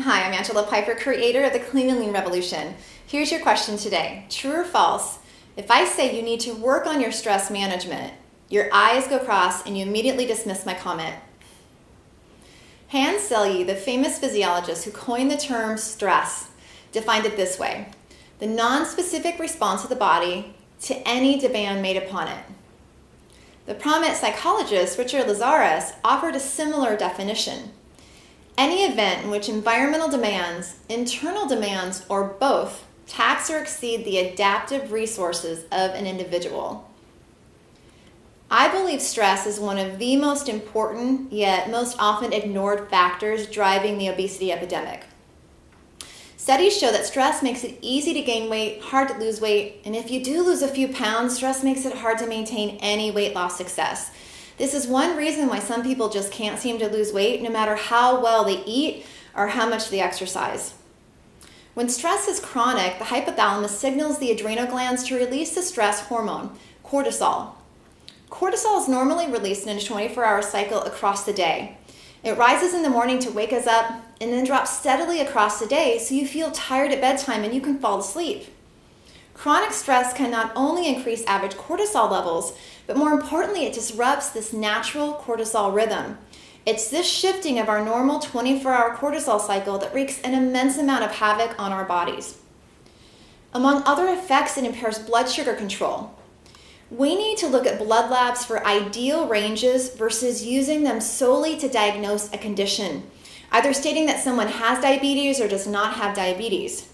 Hi, I'm Angela Pifer, creator of the Clean and Lean Revolution. Here's your question today. True or false? If I say you need to work on your stress management, your eyes go cross and you immediately dismiss my comment. Hans Selye, the famous physiologist who coined the term stress, defined it this way: the non-specific response of the body to any demand made upon it. The prominent psychologist Richard Lazarus offered a similar definition: any event in which environmental demands, internal demands, or both tax or exceed the adaptive resources of an individual. I believe stress is one of the most important yet most often ignored factors driving the obesity epidemic. Studies show that stress makes it easy to gain weight, hard to lose weight, and if you do lose a few pounds, stress makes it hard to maintain any weight loss success. This is one reason why some people just can't seem to lose weight no matter how well they eat or how much they exercise. When stress is chronic, the hypothalamus signals the adrenal glands to release the stress hormone, cortisol. Cortisol is normally released in a 24-hour cycle across the day. It rises in the morning to wake us up and then drops steadily across the day so you feel tired at bedtime and you can fall asleep. Chronic stress can not only increase average cortisol levels, but more importantly, it disrupts this natural cortisol rhythm. It's this shifting of our normal 24-hour cortisol cycle that wreaks an immense amount of havoc on our bodies. Among other effects, it impairs blood sugar control. We need to look at blood labs for ideal ranges versus using them solely to diagnose a condition, either stating that someone has diabetes or does not have diabetes.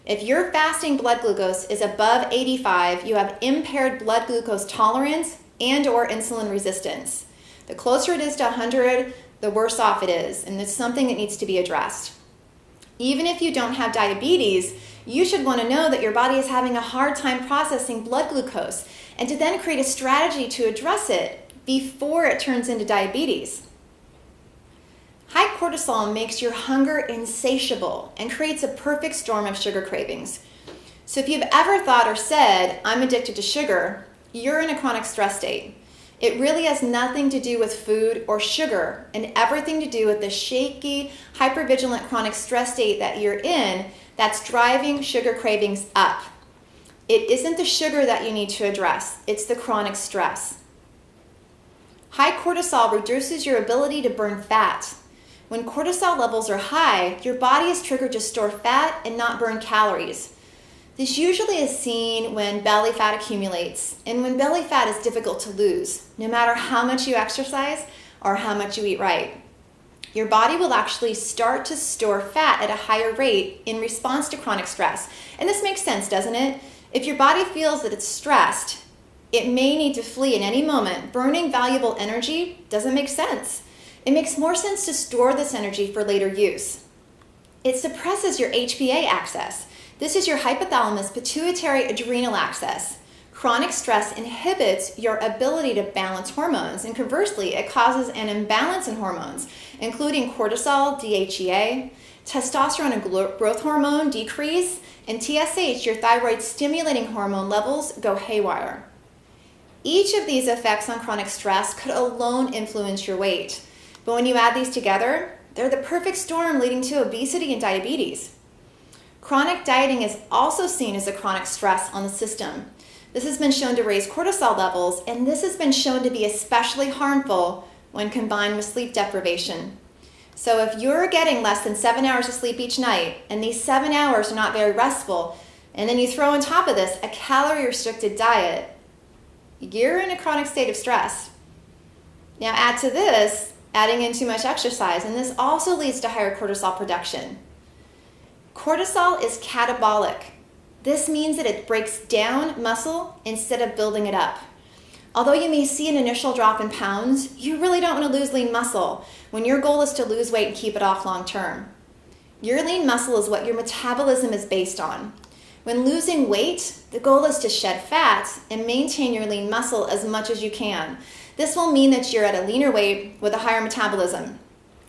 If your fasting blood glucose is above 85, you have impaired blood glucose tolerance and/or insulin resistance. The closer it is to 100, the worse off it is, and it's something that needs to be addressed. Even if you don't have diabetes, you should want to know that your body is having a hard time processing blood glucose, and to then create a strategy to address it before it turns into diabetes. High cortisol makes your hunger insatiable and creates a perfect storm of sugar cravings. So if you've ever thought or said, "I'm addicted to sugar," you're in a chronic stress state. It really has nothing to do with food or sugar and everything to do with the shaky, hypervigilant chronic stress state that you're in that's driving sugar cravings up. It isn't the sugar that you need to address, it's the chronic stress. High cortisol reduces your ability to burn fat. When cortisol levels are high, your body is triggered to store fat and not burn calories. This usually is seen when belly fat accumulates, and when belly fat is difficult to lose, no matter how much you exercise or how much you eat right. Your body will actually start to store fat at a higher rate in response to chronic stress. And this makes sense, doesn't it? If your body feels that it's stressed, it may need to flee at any moment. Burning valuable energy doesn't make sense. It makes more sense to store this energy for later use. It suppresses your HPA axis. This is your hypothalamus pituitary adrenal axis. Chronic stress inhibits your ability to balance hormones, and conversely, it causes an imbalance in hormones, including cortisol, DHEA, testosterone and growth hormone decrease, and TSH, your thyroid stimulating hormone levels, go haywire. Each of these effects on chronic stress could alone influence your weight. But when you add these together, they're the perfect storm leading to obesity and diabetes. Chronic dieting is also seen as a chronic stress on the system. This has been shown to raise cortisol levels, and this has been shown to be especially harmful when combined with sleep deprivation. So if you're getting less than 7 hours of sleep each night, and these 7 hours are not very restful, and then you throw on top of this a calorie-restricted diet, you're in a chronic state of stress. Now add to this adding in too much exercise, and this also leads to higher cortisol production. Cortisol is catabolic. This means that it breaks down muscle instead of building it up. Although you may see an initial drop in pounds, you really don't want to lose lean muscle when your goal is to lose weight and keep it off long term. Your lean muscle is what your metabolism is based on. When losing weight, the goal is to shed fat and maintain your lean muscle as much as you can. This will mean that you're at a leaner weight with a higher metabolism.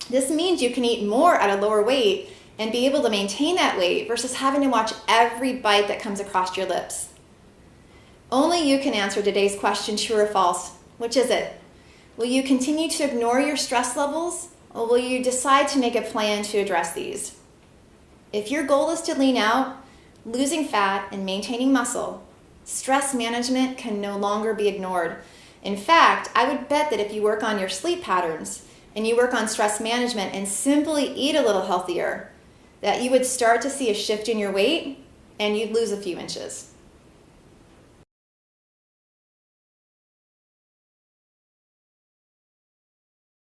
This means you can eat more at a lower weight and be able to maintain that weight versus having to watch every bite that comes across your lips. Only you can answer today's question, true or false. Which is it? Will you continue to ignore your stress levels, or will you decide to make a plan to address these? If your goal is to lean out, losing fat, and maintaining muscle, stress management can no longer be ignored. In fact, I would bet that if you work on your sleep patterns and you work on stress management and simply eat a little healthier, that you would start to see a shift in your weight and you'd lose a few inches.